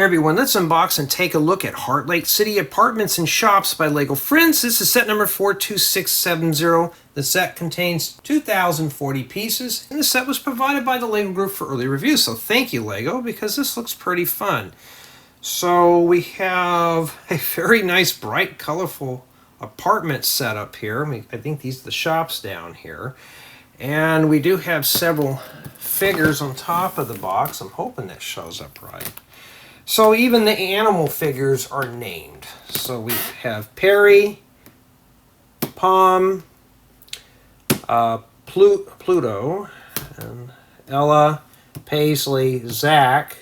Hey everyone, let's unbox and take a look at Heartlake City Apartments and Shops by LEGO Friends. This is set number 42670. The set contains 2,040 pieces, and the set was provided by the LEGO Group for early review. So thank you, LEGO, because this looks pretty fun. So we have a very nice, bright, colorful apartment setup here. I think these are the shops down here. And we do have several figures on top of the box. I'm hoping that shows up right. So even the animal figures are named. So we have Peri, Palm, Pluto, and Ella, Paisley, Zach,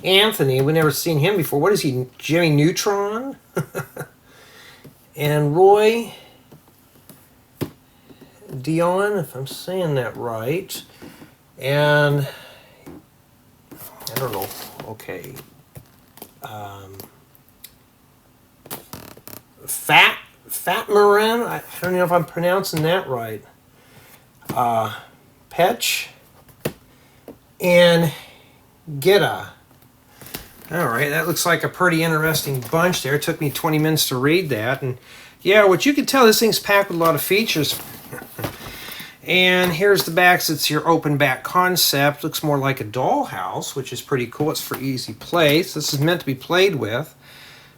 Anthony. We've never seen him before. What is he, Jimmy Neutron? And Roy, Dione, if I'm saying that right. And I don't know. Okay. Fatimah, I don't know if I'm pronouncing that right. Petch and Gita. All right, that looks like a pretty interesting bunch there. It took me 20 minutes to read that. And yeah, what you can tell, this thing's packed with a lot of features. And here's the backs. It's your open back concept. Looks more like a dollhouse, which is pretty cool. It's for easy play. So this is meant to be played with.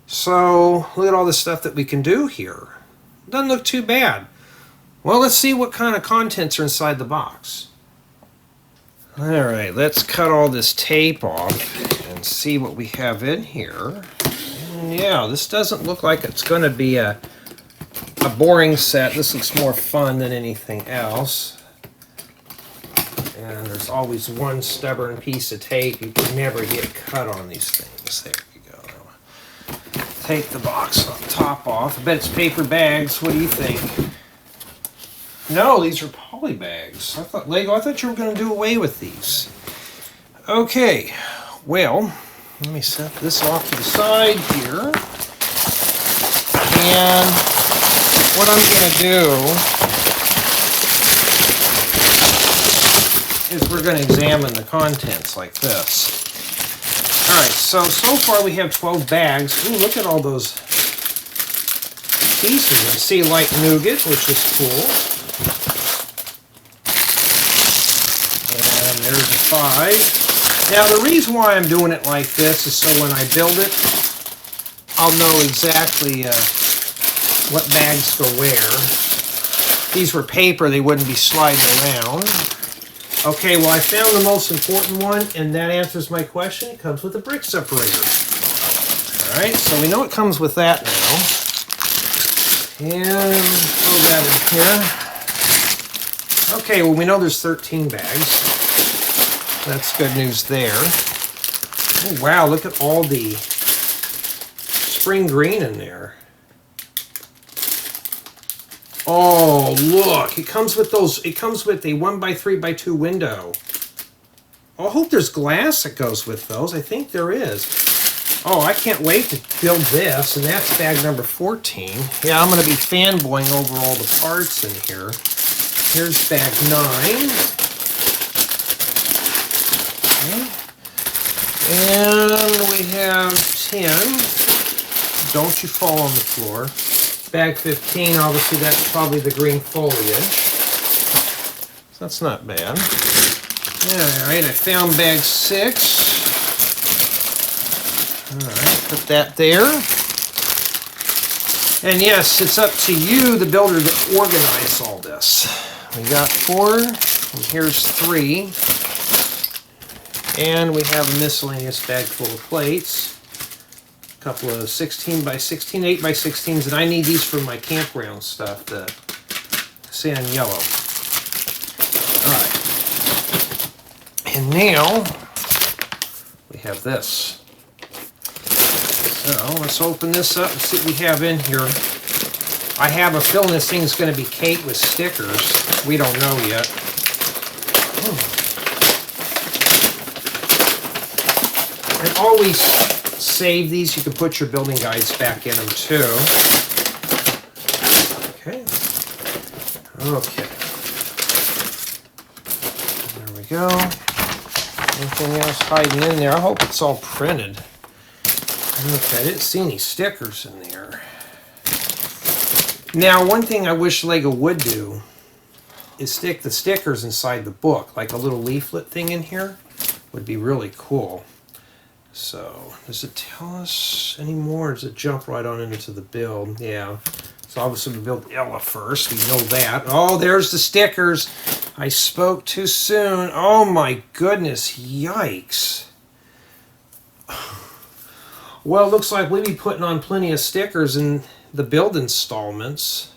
So look at all the stuff that we can do here. Doesn't look too bad. Well, let's see what kind of contents are inside the box. All right, let's cut all this tape off and see what we have in here. And yeah, this doesn't look like it's going to be a boring set. This looks more fun than anything else. And there's always one stubborn piece of tape. You can never get cut on these things. There you go. Take the box on top off. I bet it's paper bags. What do you think? No, these are poly bags. I thought you were going to do away with these. Okay, well, let me set this off to the side here. And what I'm going to do is we're going to examine the contents like this. All right, so far we have 12 bags. Ooh, look at all those pieces. I see light nougat, which is cool. And there's a 5. Now the reason why I'm doing it like this is so when I build it, I'll know exactly what bags go where. If these were paper, they wouldn't be sliding around. Okay, well I found the most important one, and that answers my question. It comes with a brick separator. Alright, so we know it comes with that now. And throw that in here. Okay, well we know there's 13 bags. That's good news there. Oh wow, look at all the spring green in there. Oh, look, it comes with those, it comes with a 1x3x2 window. Oh, I hope there's glass that goes with those. I think there is. Oh, I can't wait to build this, and that's bag number 14. Yeah, I'm going to be fanboying over all the parts in here. Here's bag 9. Okay. And we have 10. Don't you fall on the floor. Bag 15, obviously that's probably the green foliage. So that's not bad. Alright, I found bag 6. Alright, put that there. And yes, it's up to you, the builder, to organize all this. We got 4, and here's 3. And we have a miscellaneous bag full of plates. A couple of 16x16, 8x16s, and I need these for my campground stuff, the sand yellow. Alright. And now, we have this. So, let's open this up and see what we have in here. I have a feeling this thing's going to be caked with stickers. We don't know yet. And always save these. You can put your building guides back in them too. Okay. Okay. There we go. Anything else hiding in there? I hope it's all printed. Okay, I didn't see any stickers in there. Now, one thing I wish Lego would do is stick the stickers inside the book, like a little leaflet thing in here. Would be really cool. So, does it tell us anymore, or does it jump right on into the build? Yeah. So obviously we build Ella first, we know that. Oh, there's the stickers. I spoke too soon. Oh my goodness, yikes. Well, it looks like we'll be putting on plenty of stickers in the build installments.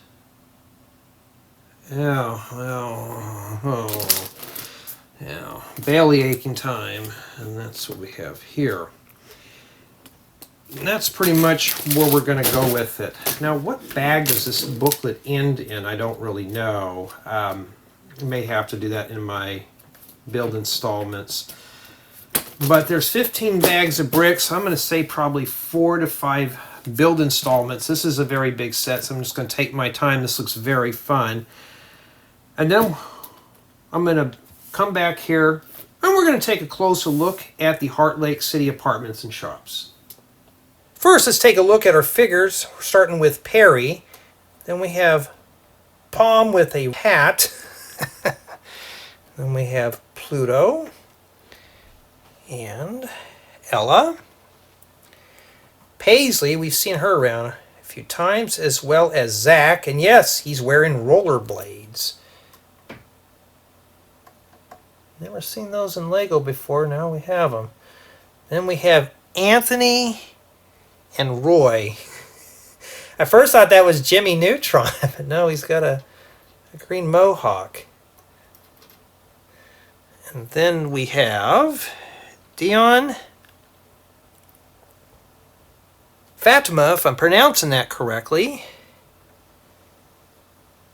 Yeah, well, oh, yeah, belly aching time, and that's what we have here. And that's pretty much where we're going to go with it. Now, what bag does this booklet end in? I don't really know. I may have to do that in my build installments. But there's 15 bags of bricks. I'm going to say probably 4 to 5 build installments. This is a very big set, so I'm just going to take my time. This looks very fun. And then I'm going to come back here, and we're going to take a closer look at the Heartlake City Apartments and Shops. First, let's take a look at our figures. We're starting with Peri. Then we have Palm with a hat. Then we have Pluto. And Ella. Paisley, we've seen her around a few times, as well as Zach. And yes, he's wearing rollerblades. Never seen those in Lego before. Now we have them. Then we have Anthony and Roy. I first thought that was Jimmy Neutron, but no, he's got a green mohawk. And then we have Dione, Fatimah, if I'm pronouncing that correctly,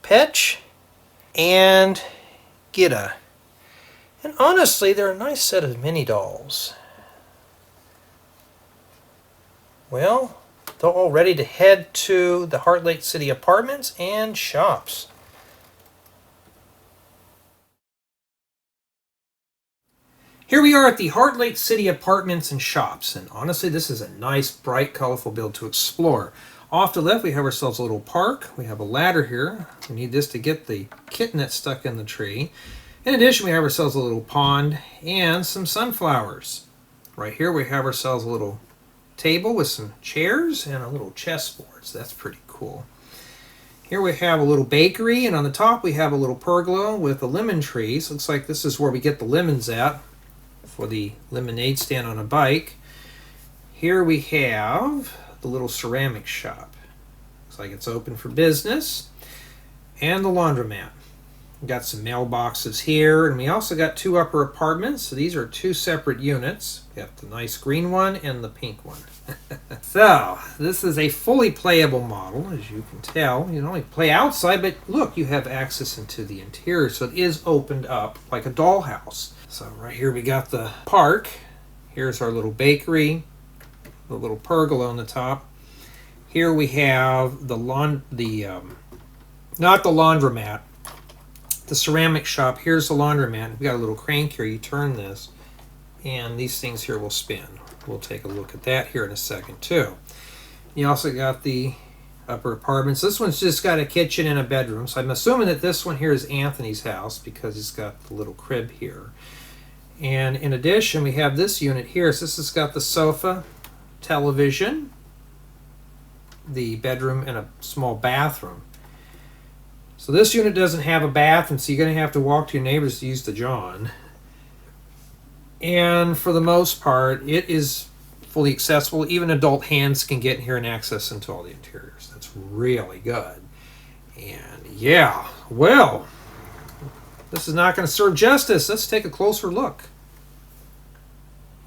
Petch, and Gita. And honestly, they're a nice set of mini dolls. Well, they're all ready to head to the Heartlake City Apartments and Shops. Here we are at the Heartlake City Apartments and Shops, and honestly this is a nice, bright, colorful build to explore. Off to the left we have ourselves a little park. We have a ladder here. We need this to get the kitten that's stuck in the tree. In addition, we have ourselves a little pond and some sunflowers. Right here we have ourselves a little table with some chairs and a little chessboard, so that's pretty cool. Here we have a little bakery, and on the top we have a little pergola with a lemon tree. So it looks like this is where we get the lemons at for the lemonade stand on a bike. Here we have the little ceramic shop. Looks like it's open for business. And the laundromat. We've got some mailboxes here, and we also got 2 upper apartments. So these are 2 separate units. We got the nice green one and the pink one. So, this is a fully playable model, as you can tell. You can only play outside, but look, you have access into the interior, so it is opened up like a dollhouse. So right here we got the park. Here's our little bakery, the little pergola on the top. Here we have the not the laundromat, the ceramic shop. Here's the laundromat. We got a little crank here. You turn this, and these things here will spin. We'll take a look at that here in a second too. You also got the upper apartments. This one's just got a kitchen and a bedroom, so I'm assuming that this one here is Anthony's house because he's got the little crib here. And in addition, we have this unit here. So this has got the sofa, television, the bedroom, and a small bathroom. So this unit doesn't have a bathroom, so you're going to have to walk to your neighbors to use the John. And for the most part, it is fully accessible. Even adult hands can get in here and access into all the interiors. That's really good. And yeah, well, this is not going to serve justice. Let's take a closer look.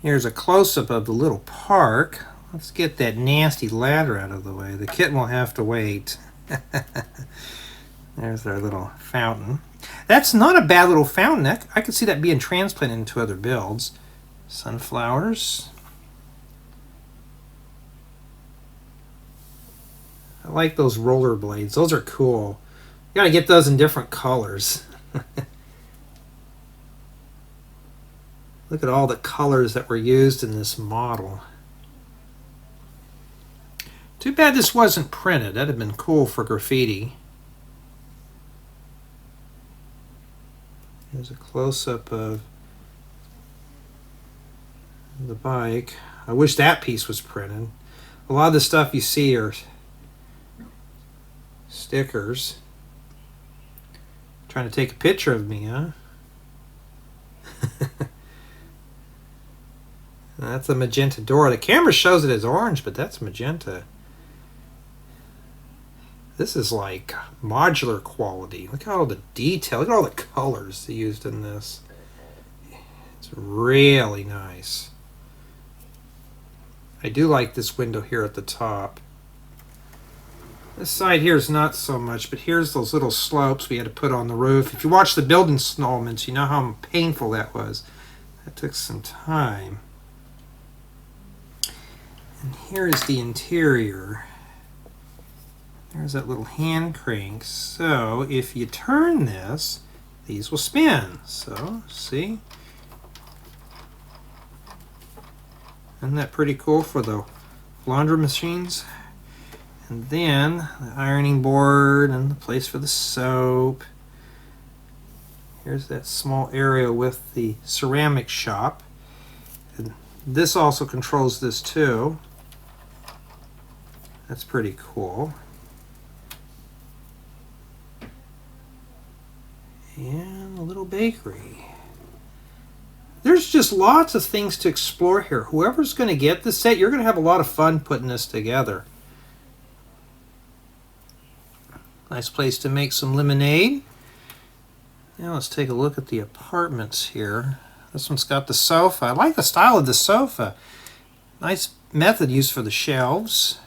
Here's a close-up of the little park. Let's get that nasty ladder out of the way. The kitten will have to wait. There's our little fountain. That's not a bad little fountain. I could see that being transplanted into other builds. Sunflowers. I like those rollerblades. Those are cool. You gotta get those in different colors. Look at all the colors that were used in this model. Too bad this wasn't printed. That'd have been cool for graffiti. Here's a close-up of the bike. I wish that piece was printed. A lot of the stuff you see are stickers. Trying to take a picture of me, huh? That's a magenta door. The camera shows it as orange, but that's magenta. This is like modular quality. Look at all the detail. Look at all the colors they used in this. It's really nice. I do like this window here at the top. This side here is not so much, but here's those little slopes we had to put on the roof. If you watch the build installments, you know how painful that was. That took some time. And here is the interior. There's that little hand crank. So if you turn this, these will spin. So, see? Isn't that pretty cool for the laundry machines? And then the ironing board and the place for the soap. Here's that small area with the ceramic shop. And this also controls this too. That's pretty cool. And a little bakery. There's just lots of things to explore here. Whoever's going to get this set, you're going to have a lot of fun putting this together. Nice place to make some lemonade. Now let's take a look at the apartments here. This one's got the sofa. I like the style of the sofa. Nice method used for the shelves.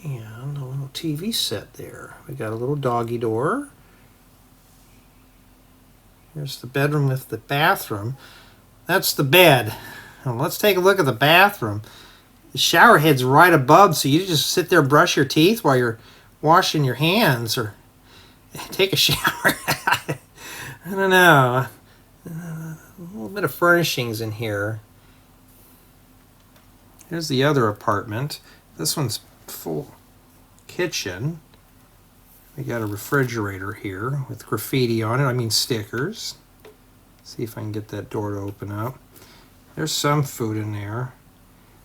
And a little TV set there. We got a little doggy door. Here's the bedroom with the bathroom. That's the bed. Now let's take a look at the bathroom. The shower head's right above, so you just sit there and brush your teeth while you're washing your hands or take a shower. I don't know. A little bit of furnishings in here. Here's the other apartment. This one's full kitchen. We got a refrigerator here with graffiti on it. I mean stickers. See if I can get that door to open up. There's some food in there.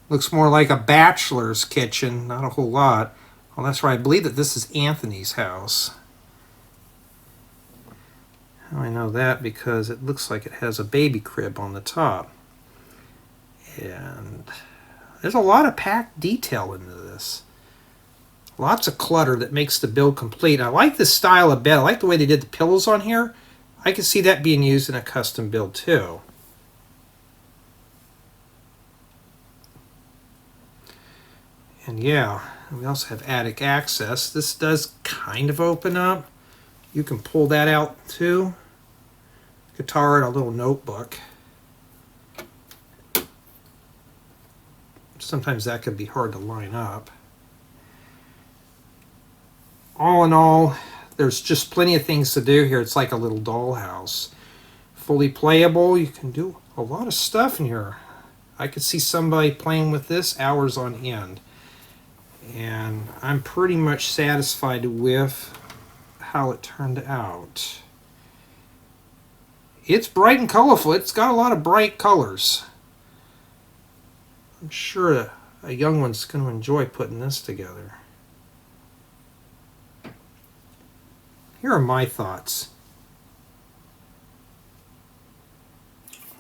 Looks more like a bachelor's kitchen, not a whole lot. Well, that's right. I believe that this is Anthony's house. How do I know that? Because it looks like it has a baby crib on the top. And there's a lot of packed detail into this. Lots of clutter that makes the build complete. I like this style of bed. I like the way they did the pillows on here. I can see that being used in a custom build too. And yeah, we also have attic access. This does kind of open up. You can pull that out too. Guitar and a little notebook. Sometimes that can be hard to line up. All in all, there's just plenty of things to do here. It's like a little dollhouse. Fully playable. You can do a lot of stuff in here. I could see somebody playing with this hours on end. And I'm pretty much satisfied with how it turned out. It's bright and colorful. It's got a lot of bright colors. I'm sure a young one's going to enjoy putting this together. Here are my thoughts.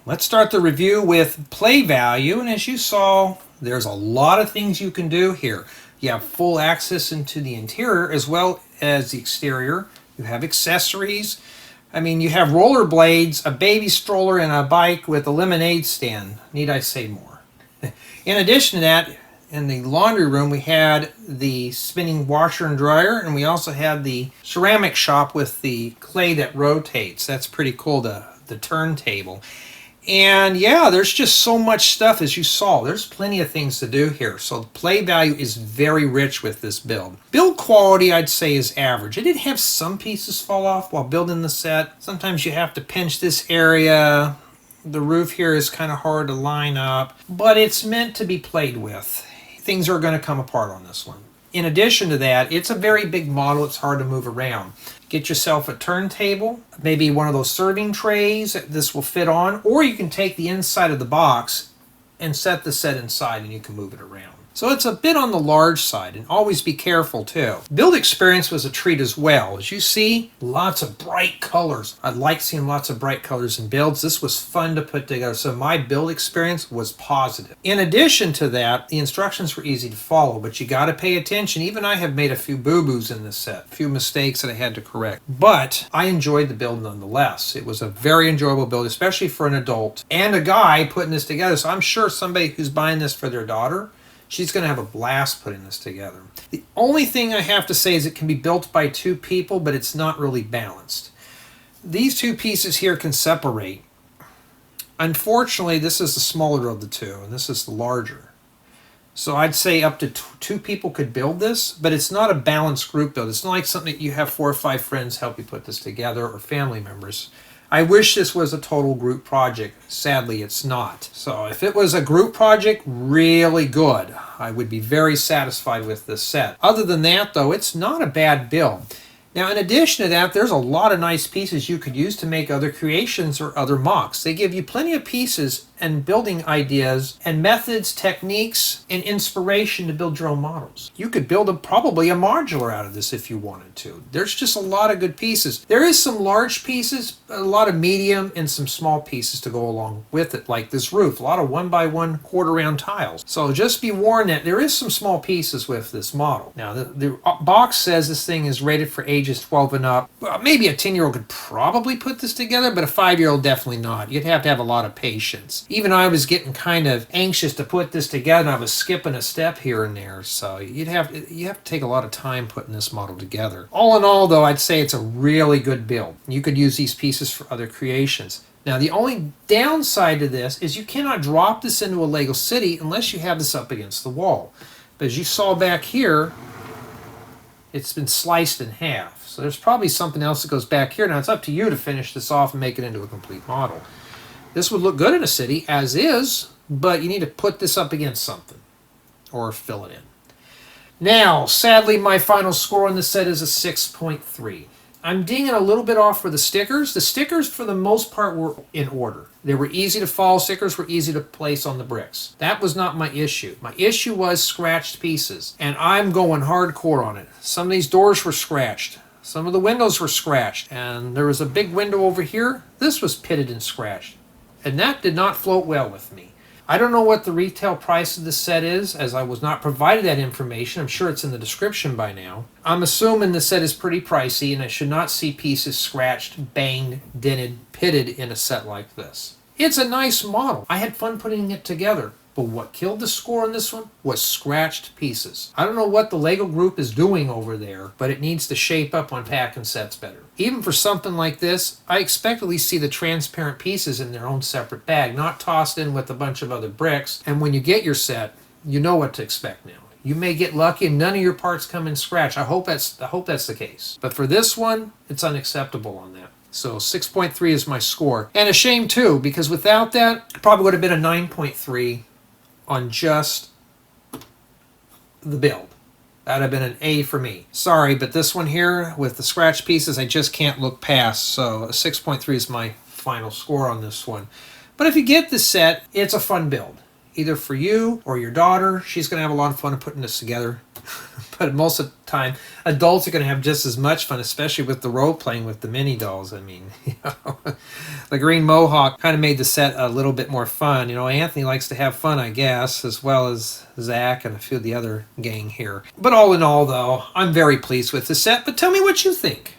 Let's start the review with play value. And as you saw, there's a lot of things you can do here. You have full access into the interior as well as the exterior. You have accessories. I mean, you have rollerblades, a baby stroller, and a bike with a lemonade stand. Need I say more? In addition to that, in the laundry room, we had the spinning washer and dryer, and we also had the ceramic shop with the clay that rotates. That's pretty cool, the turntable. And yeah, there's just so much stuff as you saw. There's plenty of things to do here. So the play value is very rich with this build. Build quality, I'd say, is average. It did have some pieces fall off while building the set. Sometimes you have to pinch this area. The roof here is kind of hard to line up, but it's meant to be played with. things are going to come apart on this one. In addition to that, it's a very big model. It's hard to move around. Get yourself a turntable, maybe one of those serving trays that this will fit on, or you can take the inside of the box and set the set inside and you can move it around. So it's a bit on the large side, and always be careful too. Build experience was a treat as well. As you see, lots of bright colors. I like seeing lots of bright colors in builds. This was fun to put together, so my build experience was positive. In addition to that, the instructions were easy to follow, but you got to pay attention. Even I have made a few boo-boos in this set, a few mistakes that I had to correct. But I enjoyed the build nonetheless. It was a very enjoyable build, especially for an adult and a guy putting this together. So I'm sure somebody who's buying this for their daughter, she's going to have a blast putting this together. The only thing I have to say is it can be built by 2 people, but it's not really balanced. These 2 pieces here can separate. Unfortunately, this is the smaller of the 2, and this is the larger. So I'd say up to 2 people could build this, but it's not a balanced group build. It's not like something that you have 4 or 5 friends help you put this together, or family members. I wish this was a total group project. Sadly, it's not. So if it was a group project, really good. I would be very satisfied with this set. Other than that, though, it's not a bad build. Now, in addition to that, there's a lot of nice pieces you could use to make other creations or other mocks. They give you plenty of pieces and building ideas and methods, techniques, and inspiration to build your own models. You could build probably a modular out of this if you wanted to. There's just a lot of good pieces. There is some large pieces, a lot of medium, and some small pieces to go along with it, like this roof. A lot of 1x1 quarter-round tiles. So just be warned that there is some small pieces with this model. Now, the box says this thing is rated for ages 12 and up. Well, maybe a 10-year-old could probably put this together, but a 5-year-old definitely not. You'd have to have a lot of patience. Even I was getting kind of anxious to put this together. I was skipping a step here and there, so you have to take a lot of time putting this model together. All in all, though, I'd say it's a really good build. You could use these pieces for other creations. Now, the only downside to this is you cannot drop this into a Lego city unless you have this up against the wall. But as you saw back here, it's been sliced in half. So there's probably something else that goes back here. Now, it's up to you to finish this off and make it into a complete model. This would look good in a city, as is, but you need to put this up against something or fill it in. Now, sadly, my final score on this set is a 6.3. I'm dinging a little bit off for the stickers. The stickers, for the most part, were in order. They were easy to follow. Stickers were easy to place on the bricks. That was not my issue. My issue was scratched pieces, and I'm going hardcore on it. Some of these doors were scratched. Some of the windows were scratched, and there was a big window over here. This was pitted and scratched, and that did not float well with me. I don't know what the retail price of this set is, as I was not provided that information. I'm sure it's in the description by now. I'm assuming the set is pretty pricey, and I should not see pieces scratched, banged, dented, pitted in a set like this. It's a nice model. I had fun putting it together. But what killed the score on this one was scratched pieces. I don't know what the Lego group is doing over there, but it needs to shape up on packing sets better. Even for something like this, I expect at least see the transparent pieces in their own separate bag, not tossed in with a bunch of other bricks. And when you get your set, you know what to expect now. You may get lucky and none of your parts come in scratch. I hope that's the case. But for this one, it's unacceptable on that. So 6.3 is my score. And a shame too, because without that, it probably would have been a 9.3 on just the build. That would have been an A for me. Sorry, but this one here with the scratch pieces, I just can't look past. So a 6.3 is my final score on this one. But if you get this set, it's a fun build. Either for you or your daughter. She's going to have a lot of fun putting this together. But most of the time, adults are going to have just as much fun, especially with the role-playing with the mini dolls. I mean, the Green Mohawk kind of made the set a little bit more fun. You know, Anthony likes to have fun, I guess, as well as Zach and a few of the other gang here. But all in all, though, I'm very pleased with the set. But tell me what you think.